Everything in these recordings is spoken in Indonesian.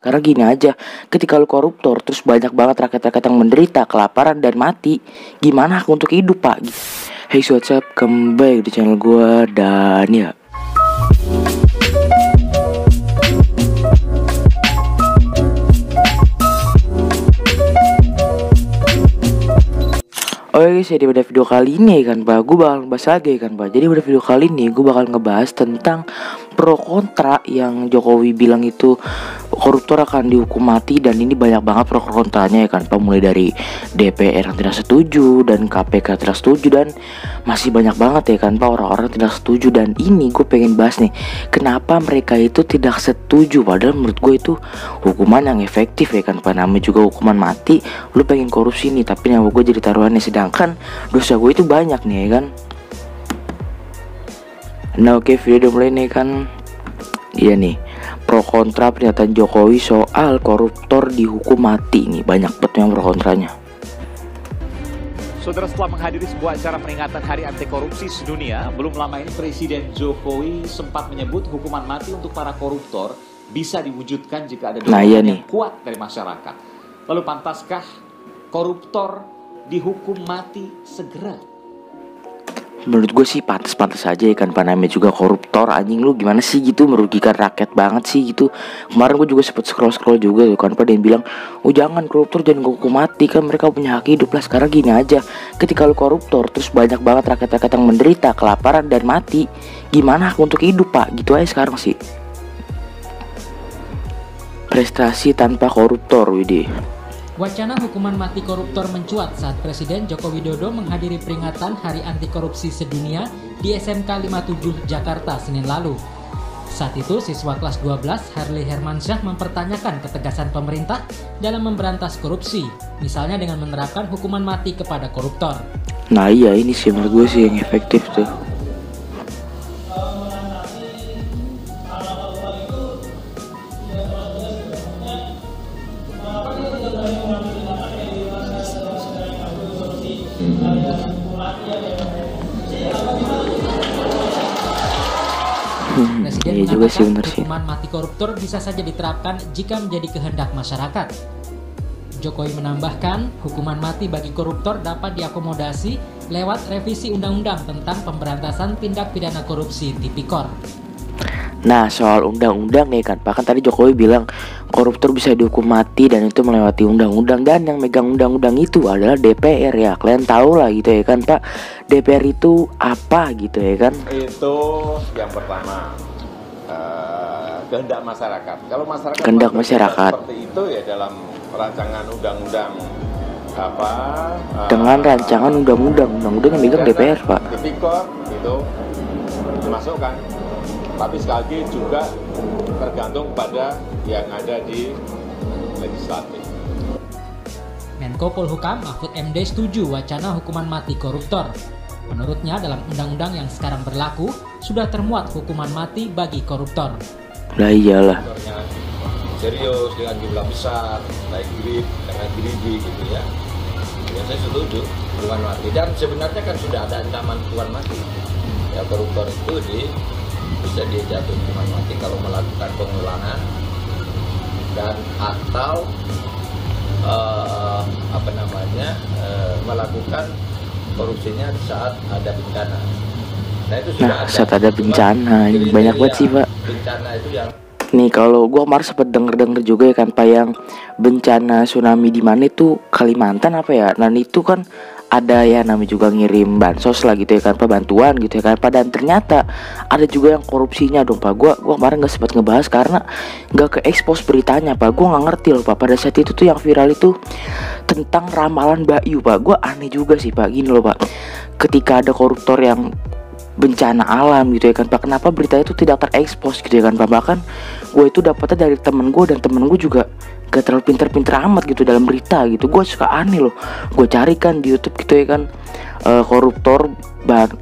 Sekarang gini aja, ketika lu koruptor terus banyak banget rakyat-rakyat yang menderita kelaparan dan mati, gimana hak untuk hidup pak? Hey what's up, kembali di channel gue dan ya oke guys, jadi pada video kali ini kan pak, gue bakal ngebahas lagi kan pak. Jadi pada video kali ini gue bakal ngebahas tentang pro kontra yang Jokowi bilang itu koruptor akan dihukum mati, dan ini banyak banget pro kontranya ya kan pak. Mulai dari DPR yang tidak setuju dan KPK tidak setuju, dan masih banyak banget ya kan pak orang-orang tidak setuju. Dan ini gue pengen bahas nih, kenapa mereka itu tidak setuju, padahal menurut gue itu hukuman yang efektif ya kan pak. Namanya juga hukuman mati, lu pengen korupsi nih tapi nyawa gue jadi taruhannya, sedangkan dosa gue itu banyak nih ya kan. Nah oke, video udah mulai nih kan. Iya nih, pro kontra pernyataan Jokowi soal koruptor dihukum mati. Nih banyak banget yang pro kontranya. Saudara, setelah menghadiri sebuah acara peringatan Hari Anti Korupsi Sedunia, belum lama ini Presiden Jokowi sempat menyebut hukuman mati untuk para koruptor bisa diwujudkan jika ada dorongan yang kuat dari masyarakat. Lalu pantaskah koruptor dihukum mati segera? Menurut gue sih pantas-pantas aja ya kan pak, namanya juga koruptor. Anjing lu gimana sih gitu, merugikan rakyat banget sih gitu. Kemarin gue juga sempet scroll juga tuh kan pak, dia bilang oh jangan, koruptor jangan hukum mati, kan mereka punya hak hidup lah. Sekarang gini aja, ketika lu koruptor terus banyak banget rakyat-rakyat yang menderita kelaparan dan mati, gimana hak untuk hidup pak? Gitu aja sekarang sih. Prestasi tanpa koruptor, widih. Wacana hukuman mati koruptor mencuat saat Presiden Joko Widodo menghadiri peringatan Hari Anti Korupsi Sedunia di SMK 57 Jakarta Senin lalu. Saat itu, siswa kelas 12 Harley Hermansyah mempertanyakan ketegasan pemerintah dalam memberantas korupsi, misalnya dengan menerapkan hukuman mati kepada koruptor. Nah iya, ini sih menurut gue sih yang efektif tuh. Presiden iya juga sih, bener sih. Hukuman mati koruptor bisa saja diterapkan jika menjadi kehendak masyarakat. Jokowi menambahkan, hukuman mati bagi koruptor dapat diakomodasi lewat revisi undang-undang tentang pemberantasan tindak pidana korupsi Tipikor. Nah soal undang-undang nih kan pak, kan tadi Jokowi bilang koruptor bisa dihukum mati dan itu melewati undang-undang, dan yang megang undang-undang itu adalah DPR ya. Kalian tahu lah gitu ya kan pak, DPR itu apa gitu ya kan. Itu yang pertama, kehendak masyarakat. Kalau masyarakat kehendak masyarakat seperti itu ya dalam rancangan undang-undang apa, dengan rancangan undang-undang yang megang DPR pak. Tipikor itu dimasukkan. Tapi sekali lagi juga tergantung pada yang ada di legislatif. Menko Polhukam Mahfud MD setuju wacana hukuman mati koruptor. Menurutnya dalam undang-undang yang sekarang berlaku sudah termuat hukuman mati bagi koruptor. Lah iyalah. Serius dengan jumlah besar, baik grip dengan greedy gitu ya. Ya saya setuju hukuman mati. Dan sebenarnya kan sudah ada ancaman hukuman mati. Ya koruptor itu bisa dijatuhi hukuman mati kalau melakukan pengulangan dan atau melakukan korupsinya saat ada bencana. Nah itu sudah ada. Saat ada bencana, ini banyak banget sih pak. Bencana itu yang nih kalau gua kemarin sempet denger juga ya kan pak, yang bencana tsunami di mana itu Kalimantan apa ya. Dan itu kan ada ya namanya juga ngirim bansos lah gitu ya kan pak, bantuan gitu ya kan pak, dan ternyata ada juga yang korupsinya dong pak. Gua kemarin gak sempat ngebahas karena gak ke expose beritanya pak. Gua gak ngerti loh pak, pada saat itu tuh yang viral itu tentang ramalan Mbak Yu pak. Gua aneh juga sih pak, gini loh pak, ketika ada koruptor yang bencana alam gitu ya kan pak, kenapa berita itu tidak terekspos gitu ya kan pak. Bahkan gue itu dapetnya dari temen gue, dan temen gue juga gak terlalu pinter-pinter amat gitu dalam berita gitu. Gue suka aneh loh, gue carikan di YouTube gitu ya kan, koruptor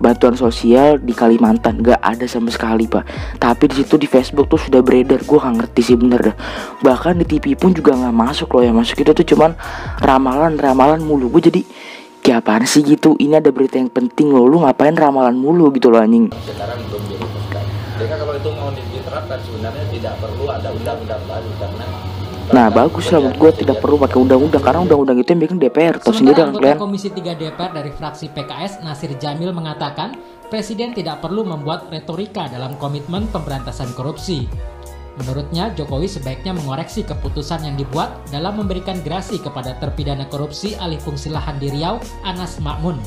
bantuan sosial di Kalimantan, gak ada sama sekali pak. Tapi di situ di Facebook tuh sudah beredar, gue gak ngerti sih bener dah. Bahkan di TV pun juga gak masuk loh, yang masuk itu tuh cuman ramalan mulu. Gue jadi kayak apaan sih gitu, ini ada berita yang penting loh, lu ngapain ramalan mulu gitu loh anjing. sekarang belum dirumuskan. Jadi kalau itu mau diterapkan sebenarnya tidak perlu ada undang-undang baru, karena Nah bagus lah menurut gue, tidak perlu pakai undang-undang karena undang-undang itu yang bikin DPR. Tahu sendiri kan kalian. Komisi 3 DPR dari fraksi PKS Nasir Jamil mengatakan Presiden tidak perlu membuat retorika dalam komitmen pemberantasan korupsi. Menurutnya Jokowi sebaiknya mengoreksi keputusan yang dibuat dalam memberikan gerasi kepada terpidana korupsi alih fungsi lahan di Riau, Anas Makmun.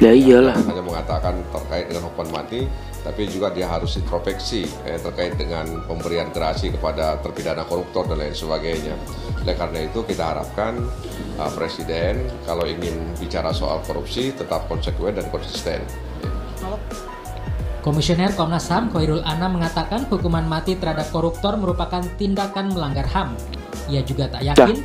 Ya iyalah. Hanya mengatakan terkait dengan hukuman mati, tapi juga dia harus introspeksi terkait dengan pemberian gerasi kepada terpidana koruptor dan lain sebagainya. Oleh karena itu kita harapkan Presiden kalau ingin bicara soal korupsi tetap konsekuen dan konsisten. Komisioner Komnas HAM Khairul Anam mengatakan hukuman mati terhadap koruptor merupakan tindakan melanggar HAM. Ia juga tak yakin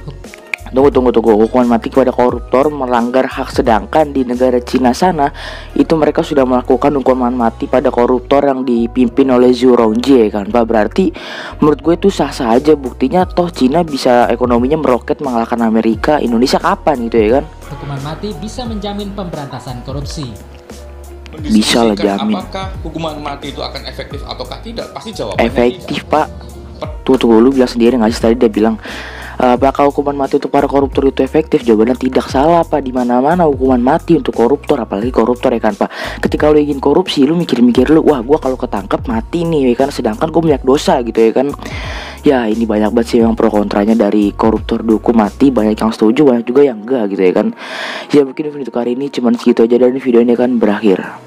Tunggu. Hukuman mati kepada koruptor melanggar hak, sedangkan di negara Cina sana itu mereka sudah melakukan hukuman mati pada koruptor yang dipimpin oleh Zhu Rongji, kan Pak. Berarti menurut gue itu sah-sah aja, buktinya toh Cina bisa ekonominya meroket mengalahkan Amerika, Indonesia kapan gitu ya kan. Hukuman mati bisa menjamin pemberantasan korupsi. Bisa lah jamin. Apakah hukuman mati itu akan efektif ataukah tidak? Pasti jawabannya efektif tidak. Pak. Tuh lu bilang sendiri nggak sih tadi, dia bilang apakah hukuman mati untuk para koruptor itu efektif? Jawabannya tidak, salah Pak. Di mana-mana hukuman mati untuk koruptor, apalagi koruptor ya kan Pak. Ketika lu ingin korupsi, lu mikir-mikir lu, wah gua kalau ketangkep mati nih ya kan, sedangkan gua banyak dosa gitu ya kan. Ya ini banyak banget sih yang pro kontranya dari koruptor dihukum mati, banyak yang setuju, banyak juga yang enggak gitu ya kan. Ya mungkin video kali ini cuman segitu aja dan video ini akan berakhir.